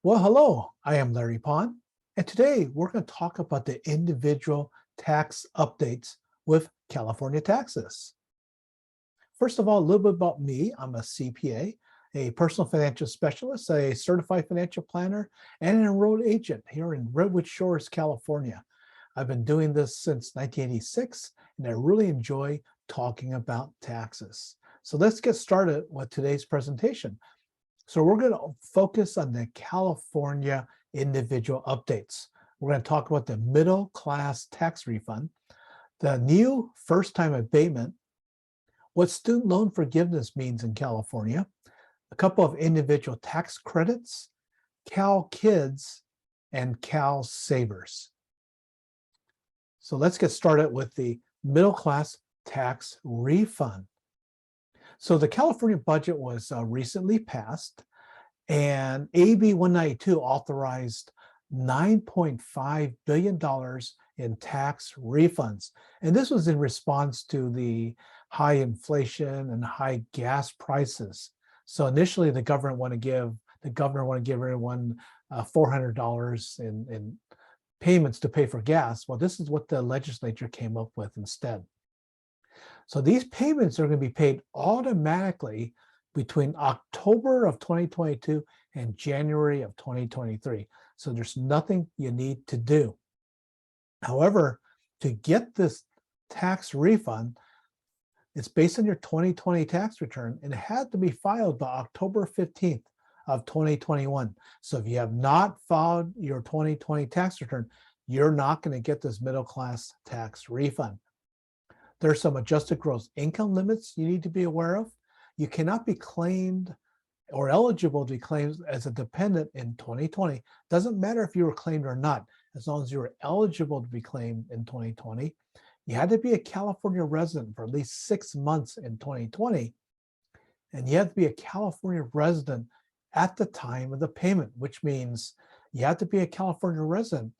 Well, hello, I am Larry Pond, and today we're going to talk about the individual tax updates with California taxes. First of all, a little bit about me. I'm a CPA, a personal financial specialist, a certified financial planner, and an enrolled agent here in Redwood Shores, California. I've been doing this since 1986, and I really enjoy talking about taxes. So let's get started with today's presentation. So we're going to focus on the California individual updates. We're going to talk about the middle class tax refund, the new first-time abatement, what student loan forgiveness means in California, a couple of individual tax credits, CalKIDs, and CalSavers. So let's get started with the middle class tax refund. So the California budget was recently passed, and AB 192 authorized $9.5 billion in tax refunds. And this was in response to the high inflation and high gas prices. So initially, the governor wanted to give everyone $400 in payments to pay for gas. Well, this is what the legislature came up with instead. So these payments are going to be paid automatically between October of 2022 and January of 2023. So there's nothing you need to do. However, to get this tax refund, it's based on your 2020 tax return, and it had to be filed by October 15th of 2021. So if you have not filed your 2020 tax return, you're not going to get this middle class tax refund. There's some adjusted gross income limits you need to be aware of. You cannot be claimed or eligible to be claimed as a dependent in 2020. Doesn't matter if you were claimed or not, as long as you were eligible to be claimed in 2020. You had to be a California resident for at least 6 months in 2020. And you have to be a California resident at the time of the payment, which means you have to be a California resident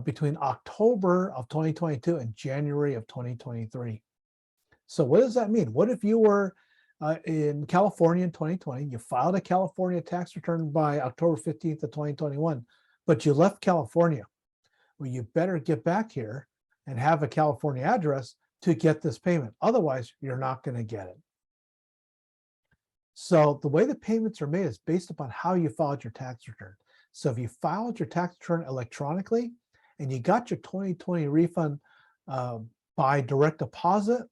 between October of 2022 and January of 2023. So what does that mean? What if you were in California in 2020, you filed a California tax return by October 15th of 2021, but you left California? Well, you better get back here and have a California address to get this payment. Otherwise, you're not going to get it. So the way the payments are made is based upon how you filed your tax return. So if you filed your tax return electronically and you got your 2020 refund by direct deposit,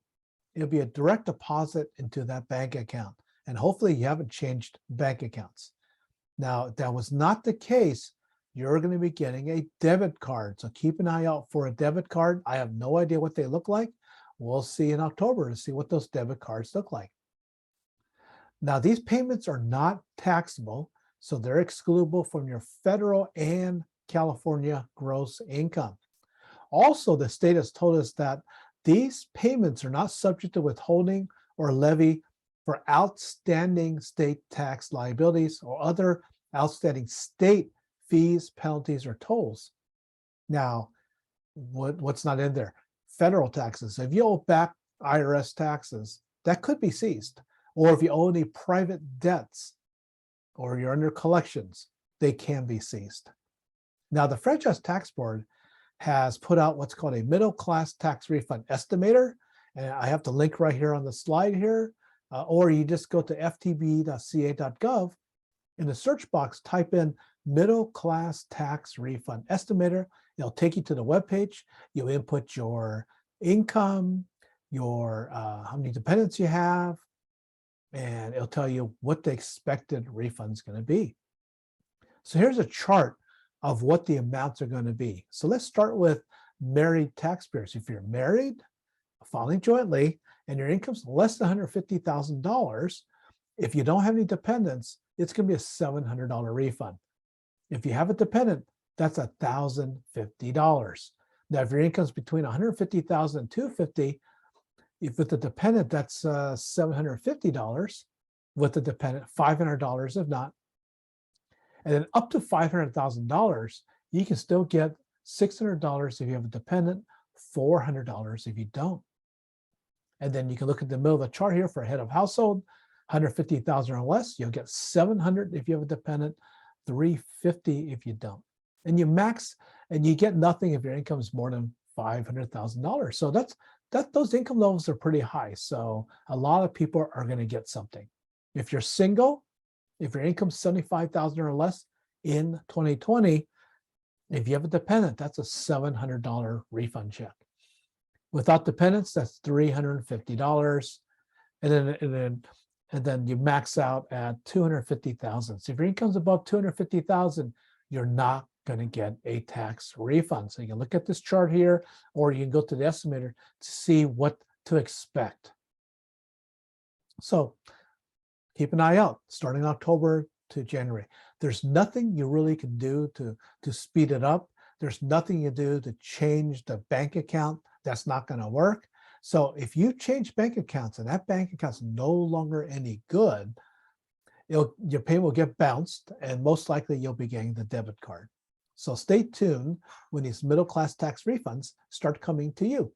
it'll be a direct deposit into that bank account. And hopefully you haven't changed bank accounts. Now, if that was not the case, you're going to be getting a debit card. So keep an eye out for a debit card. I have no idea what they look like. We'll see in October to see what those debit cards look like. Now, these payments are not taxable, so they're excludable from your federal and California gross income. Also, the state has told us that these payments are not subject to withholding or levy for outstanding state tax liabilities or other outstanding state fees, penalties, or tolls. Now, what's not in there? Federal taxes. If you owe back IRS taxes, that could be seized. Or if you owe any private debts or you're under collections, they can be seized. Now, the Franchise Tax Board has put out what's called a middle class tax refund estimator. And I have the link right here on the slide here, or you just go to ftb.ca.gov. In the search box, type in middle class tax refund estimator. It'll take you to the webpage. You input your income, your how many dependents you have, and it'll tell you what the expected refund is going to be. So here's a chart of what the amounts are going to be. So let's start with married taxpayers. If you're married, filing jointly, and your income's less than $150,000, if you don't have any dependents, it's going to be a $700 refund. If you have a dependent, that's $1,050. Now, if your income's between $150,000 and $250,000, if with the dependent, that's $750. With the dependent, $500 if not. And then up to $500,000, you can still get $600 if you have a dependent, $400 if you don't. And then you can look at the middle of the chart here for a head of household, 150,000 or less, you'll get 700 if you have a dependent, $350 if you don't. And you max, and you get nothing if your income is more than $500,000. So those income levels are pretty high. So a lot of people are going to get something. If you're single, if your income's $75,000 or less in 2020, if you have a dependent, that's a $700 refund check. Without dependents, that's $350. And then you max out at $250,000. So if your income's above $250,000, you're not going to get a tax refund. So you can look at this chart here, or you can go to the estimator to see what to expect. So keep an eye out starting October to January. There's nothing you really can do to speed it up. There's nothing you do to change the bank account. That's not going to work. So if you change bank accounts and that bank account's no longer any good, your payment will get bounced, and most likely you'll be getting the debit card. So stay tuned when these middle-class tax refunds start coming to you.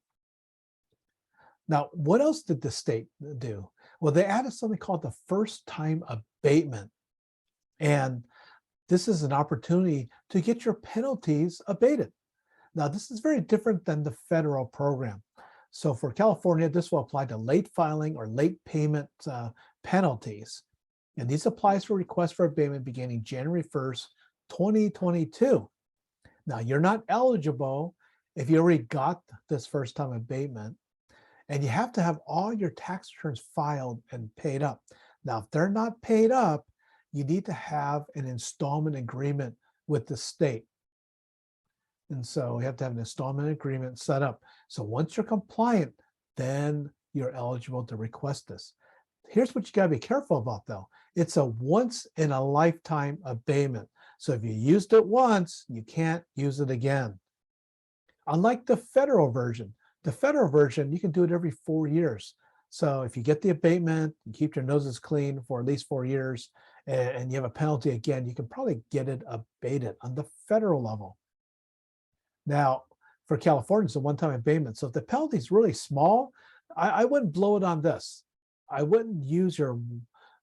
Now, what else did the state do? Well, they added something called the first-time abatement. And this is an opportunity to get your penalties abated. Now, this is very different than the federal program. So for California, this will apply to late filing or late payment penalties. And these applies for requests for abatement beginning January 1st, 2022. Now, you're not eligible if you already got this first-time abatement, and you have to have all your tax returns filed and paid up. Now, if they're not paid up, you need to have an installment agreement with the state. And so you have to have an installment agreement set up. So once you're compliant, then you're eligible to request this. Here's what you got to be careful about, though. It's a once in a lifetime abatement. So if you used it once, you can't use it again. Unlike the federal version, you can do it every 4 years. So if you get the abatement, you keep your noses clean for at least 4 years, and you have a penalty again, you can probably get it abated on the federal level. Now, for California, it's a one-time abatement. So if the penalty is really small, I wouldn't blow it on this. I wouldn't use your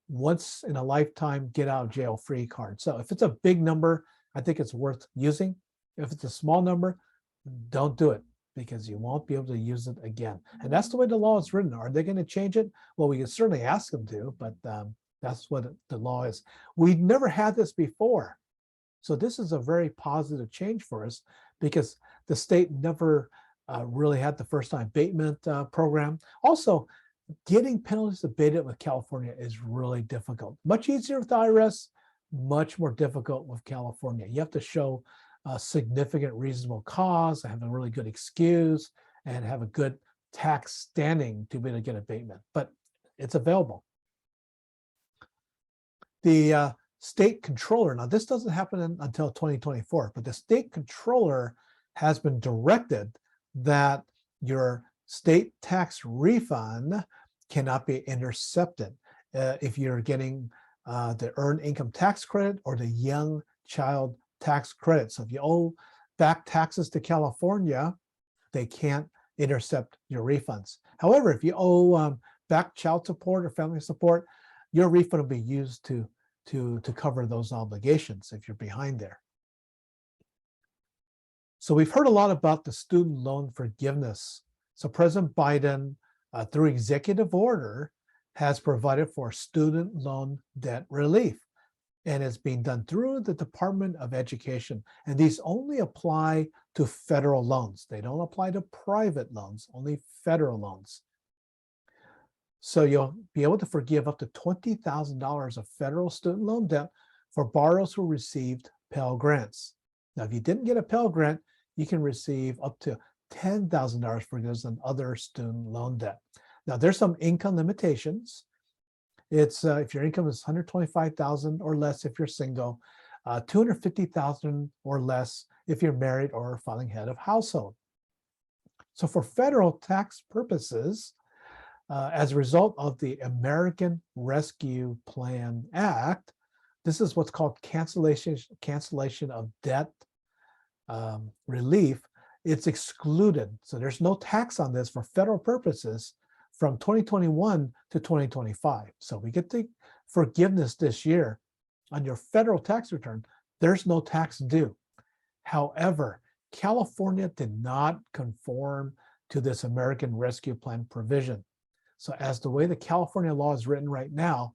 once in a lifetime get out of jail free card. So if it's a big number, I think it's worth using. If it's a small number, don't do it, because you won't be able to use it again. And that's the way the law is written. Are they going to change it? Well, we can certainly ask them to, but that's what the law is. We've never had this before. So this is a very positive change for us, because the state never really had the first-time abatement program. Also, getting penalties abated with California is really difficult. Much easier with the IRS, much more difficult with California. You have to show a significant reasonable cause, have a really good excuse, and have a good tax standing to be able to get abatement. But it's available. The state controller, now this doesn't happen until 2024, but the state controller has been directed that your state tax refund cannot be intercepted if you're getting the earned income tax credit or the young child tax credit. So if you owe back taxes to California, they can't intercept your refunds. However, if you owe back child support or family support, your refund will be used to cover those obligations if you're behind there. So we've heard a lot about the student loan forgiveness. So President Biden, through executive order, has provided for student loan debt relief. And it's being done through the Department of Education. And these only apply to federal loans. They don't apply to private loans, only federal loans. So you'll be able to forgive up to $20,000 of federal student loan debt for borrowers who received Pell Grants. Now, if you didn't get a Pell Grant, you can receive up to $10,000 forgiveness on other student loan debt. Now, there's some income limitations. It's if your income is $125,000 or less if you're single, $250,000 or less if you're married or filing head of household. So for federal tax purposes, as a result of the American Rescue Plan Act, this is what's called cancellation of debt relief. It's excluded. So there's no tax on this for federal purposes from 2021 to 2025. So we get the forgiveness this year on your federal tax return there's no tax due. However, California did not conform to this American Rescue Plan provision. So as the way the California law is written right now,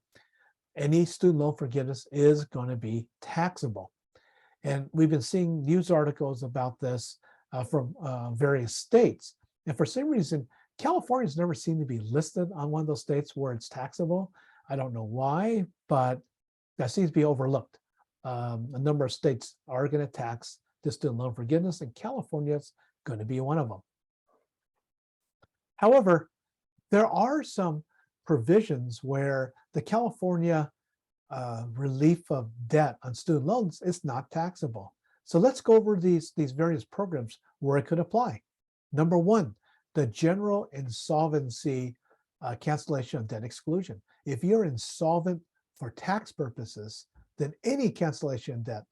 any student loan forgiveness is going to be taxable. And we've been seeing news articles about this from various states. And for some reason, California's never seemed to be listed on one of those states where it's taxable. I don't know why, but that seems to be overlooked. A number of states are going to tax the student loan forgiveness, and California is going to be one of them. However, there are some provisions where the California relief of debt on student loans is not taxable. So let's go over these various programs where it could apply. Number one, the general insolvency cancellation of debt exclusion. If you're insolvent for tax purposes, then any cancellation of debt,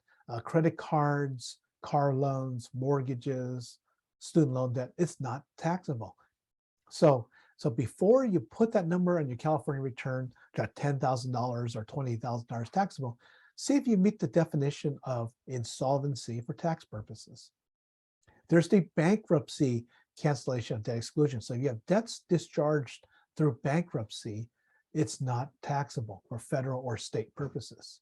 credit cards, car loans, mortgages, student loan debt, it's not taxable. So before you put that number on your California return, got $10,000 or $20,000 taxable, see if you meet the definition of insolvency for tax purposes. There's the bankruptcy cancellation of debt exclusion. So if you have debts discharged through bankruptcy, it's not taxable for federal or state purposes.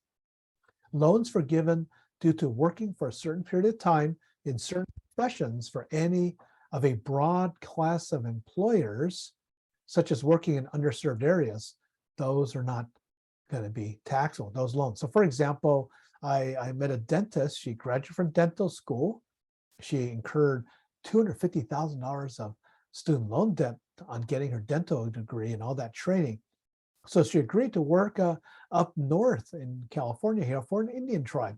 Loans forgiven due to working for a certain period of time in certain professions for any of a broad class of employers, such as working in underserved areas, those are not going to be taxable, those loans. So for example, I met a dentist. She graduated from dental school. She incurred $250,000 of student loan debt on getting her dental degree and all that training. So she agreed to work up north in California here for an Indian tribe.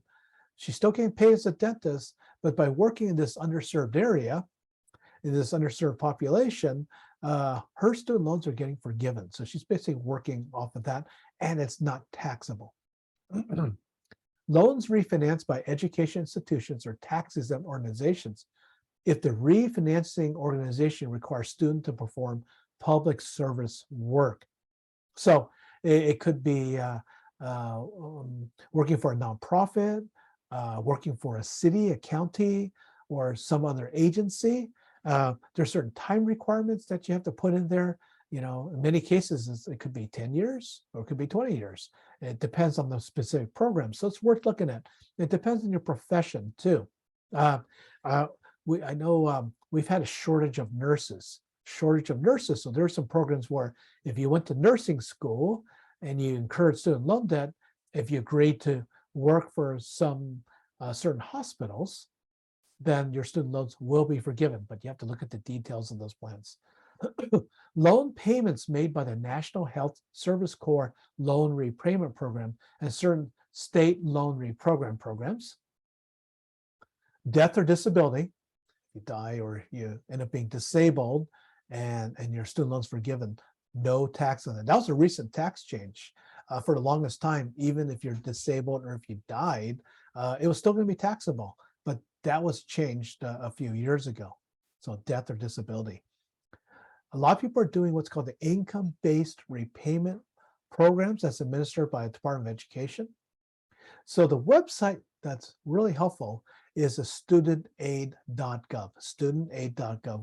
She's still getting paid as a dentist, but by working in this underserved area, in this underserved population, her student loans are getting forgiven. So she's basically working off of that, and it's not taxable. Loans refinanced by education institutions or tax-exempt organizations, if the refinancing organization requires students to perform public service work. So it could be working for a nonprofit, working for a city, a county, or some other agency. There's certain time requirements that you have to put in there. You know, in many cases, it could be 10 years or it could be 20 years. It depends on the specific program. So it's worth looking at. It depends on your profession too. I know we've had a shortage of nurses. So there are some programs where if you went to nursing school and you incurred student loan debt, if you agreed to work for some certain hospitals, then your student loans will be forgiven, but you have to look at the details of those plans. Loan payments made by the National Health Service Corps Loan Repayment Program and certain state loan reprogram programs. Death or disability, you die or you end up being disabled and your student loans forgiven, no tax on that. That was a recent tax change. For the longest time, even if you're disabled or if you died, it was still going to be taxable. But that was changed a few years ago. So death or disability. A lot of people are doing what's called the income-based repayment programs that's administered by the Department of Education. So the website that's really helpful is a studentaid.gov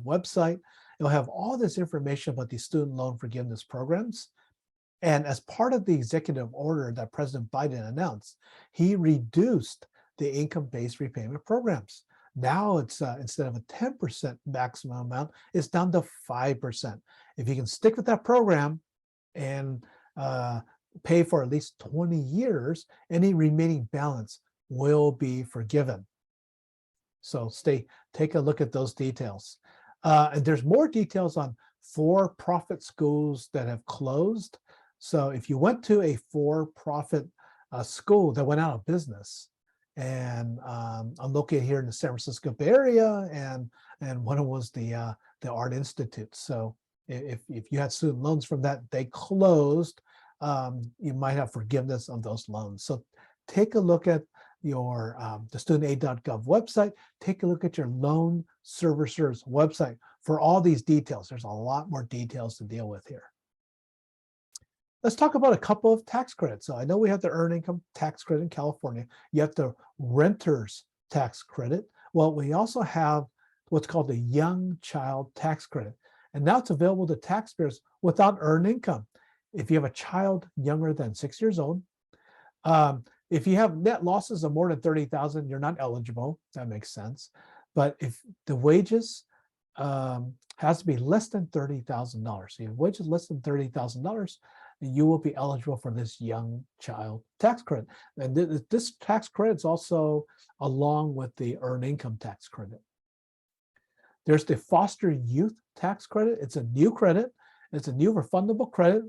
website. It'll have all this information about these student loan forgiveness programs. And as part of the executive order that President Biden announced, he reduced the income-based repayment programs. Now it's instead of a 10% maximum amount, it's down to 5%. If you can stick with that program and pay for at least 20 years, any remaining balance will be forgiven. So take a look at those details. And there's more details on for-profit schools that have closed. So if you went to a for-profit school that went out of business, and I'm located here in the San Francisco Bay Area, and one was the Art Institute. So if you had student loans from that, they closed, you might have forgiveness of those loans. So take a look at your the studentaid.gov website. Take a look at your loan servicer's website for all these details. There's a lot more details to deal with here. Let's talk about a couple of tax credits. So I know we have the earned income tax credit in California. You have the renter's tax credit. Well, we also have what's called the young child tax credit. And now it's available to taxpayers without earned income. If you have a child younger than 6 years old, if you have net losses of more than 30,000, you're not eligible. That makes sense. But if the wages has to be less than $30,000, so your wages less than $30,000, you will be eligible for this young child tax credit. And this tax credit is also along with the earned income tax credit. There's the foster youth tax credit. It's a new credit. It's a new refundable credit.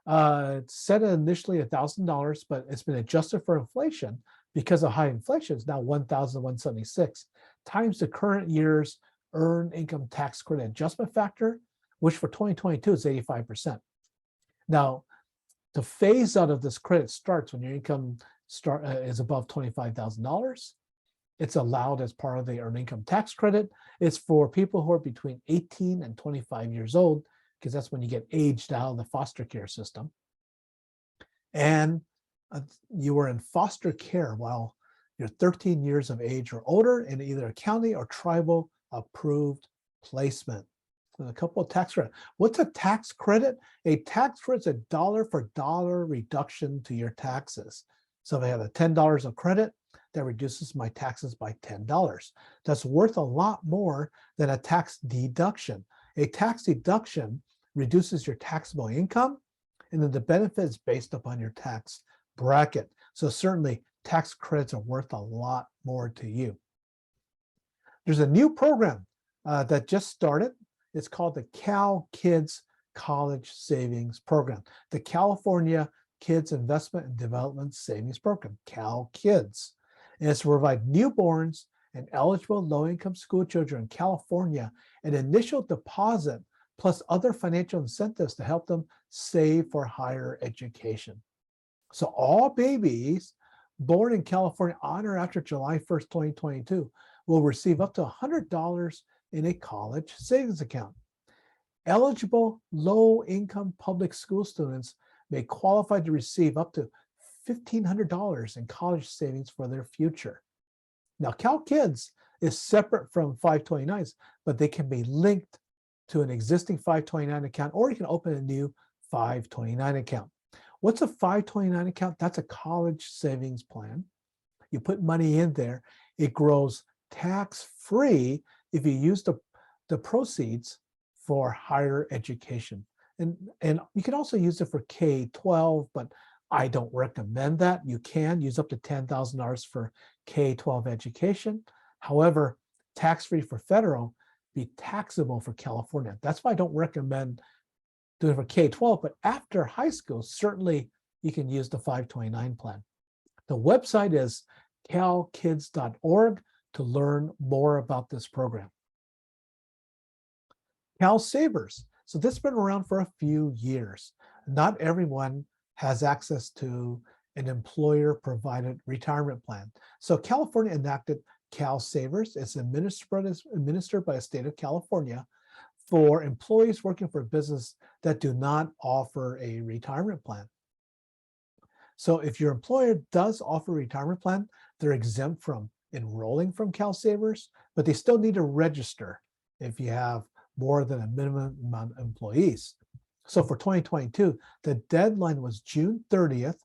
It's set at initially $1,000, but it's been adjusted for inflation because of high inflation. It's now $1,176 times the current year's earned income tax credit adjustment factor, which for 2022 is 85%. Now, the phase out of this credit starts when your income is above $25,000. It's allowed as part of the earned income tax credit. It's for people who are between 18 and 25 years old, because that's when you get aged out of the foster care system. And you were in foster care while you're 13 years of age or older in either a county or tribal approved placement. A couple of tax credits. What's a tax credit? A tax credit is a dollar for dollar reduction to your taxes. So if I have a $10 of credit, that reduces my taxes by $10. That's worth a lot more than a tax deduction. A tax deduction reduces your taxable income, and then the benefit is based upon your tax bracket. So certainly tax credits are worth a lot more to you. There's a new program that just started. It's called the CalKIDs College Savings Program, the California Kids Investment and Development Savings Program, CalKIDs. And it's to provide newborns and eligible low-income school children in California an initial deposit plus other financial incentives to help them save for higher education. So all babies born in California on or after July 1st, 2022 will receive up to $100 in a college savings account. Eligible low-income public school students may qualify to receive up to $1,500 in college savings for their future. Now, CalKIDs is separate from 529s, but they can be linked to an existing 529 account, or you can open a new 529 account. What's a 529 account? That's a college savings plan. You put money in there. It grows tax-free if you use the proceeds for higher education. And you can also use it for K-12, but I don't recommend that. You can use up to $10,000 for K-12 education. However, tax-free for federal, be taxable for California. That's why I don't recommend doing it for K-12, but after high school, certainly you can use the 529 plan. The website is calkids.org to learn more about this program. CalSavers. So this has been around for a few years. Not everyone has access to an employer-provided retirement plan. So California enacted CalSavers. It's administered by the state of California for employees working for a business that do not offer a retirement plan. So if your employer does offer a retirement plan, they're exempt from enrolling from CalSavers, but they still need to register if you have more than a minimum amount of employees. So for 2022, the deadline was June 30th,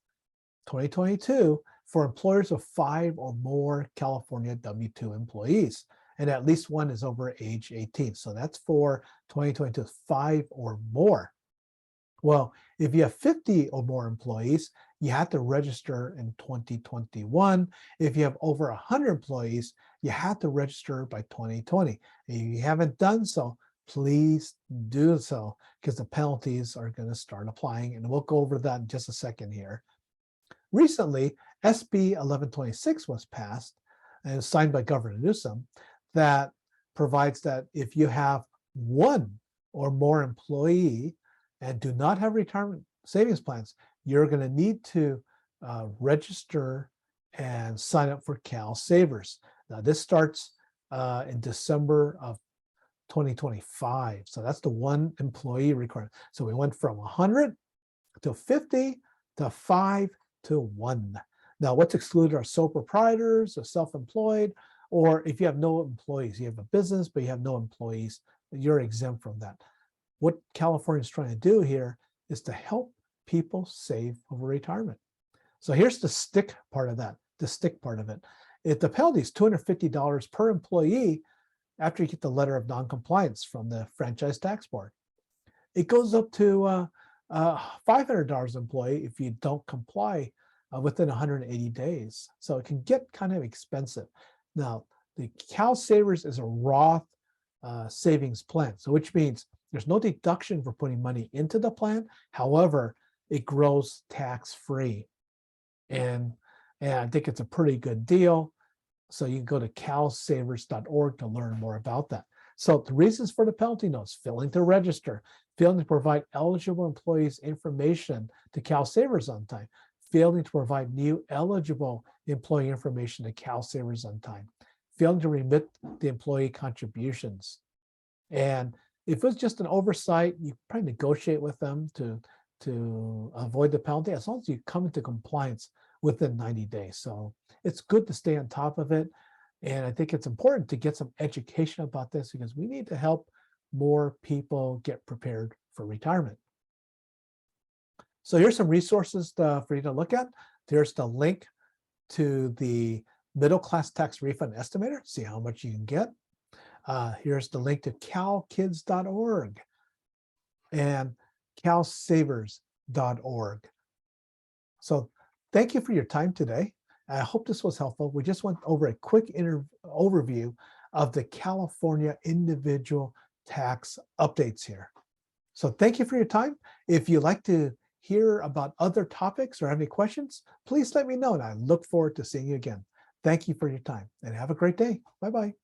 2022, for employers of 5 or more California W-2 employees, and at least one is over age 18. So that's for 2022, 5 or more. Well, if you have 50 or more employees, you have to register in 2021. If you have over 100 employees, you have to register by 2020. If you haven't done so, please do so, because the penalties are going to start applying, and we'll go over that in just a second here. Recently, SB 1126 was passed and signed by Governor Newsom that provides that if you have one or more employee and do not have retirement savings plans, you're going to need to register and sign up for CalSavers. Now, this starts in December of 2025. So that's the one employee requirement. So we went from 100 to 50 to 5 to 1. Now, what's excluded are sole proprietors, or self-employed, or if you have no employees, you have a business, but you have no employees, you're exempt from that. What California is trying to do here is to help people save over retirement. So here's the stick part of that, the stick part of it. If the penalty is $250 per employee after you get the letter of noncompliance from the Franchise Tax Board. It goes up to $500 employee if you don't comply within 180 days. So it can get kind of expensive. Now, the CalSavers is a Roth savings plan, so which means there's no deduction for putting money into the plan. However, it grows tax-free. And I think it's a pretty good deal. So you can go to calsavers.org to learn more about that. So the reasons for the penalty notes: failing to register, failing to provide eligible employees information to CalSavers on time, failing to provide new eligible employee information to CalSavers on time, failing to remit the employee contributions. And if it's just an oversight, you probably negotiate with them to avoid the penalty, as long as you come into compliance within 90 days. So it's good to stay on top of it. And I think it's important to get some education about this, because we need to help more people get prepared for retirement. So here's some resources for you to look at. There's the link to the middle class tax refund estimator, see how much you can get. Here's the link to calkids.org and calsavers.org. So thank you for your time today. I hope this was helpful. We just went over a quick overview of the California individual tax updates here. So thank you for your time. If you'd like to hear about other topics or have any questions, please let me know, and I look forward to seeing you again. Thank you for your time, and have a great day. Bye-bye.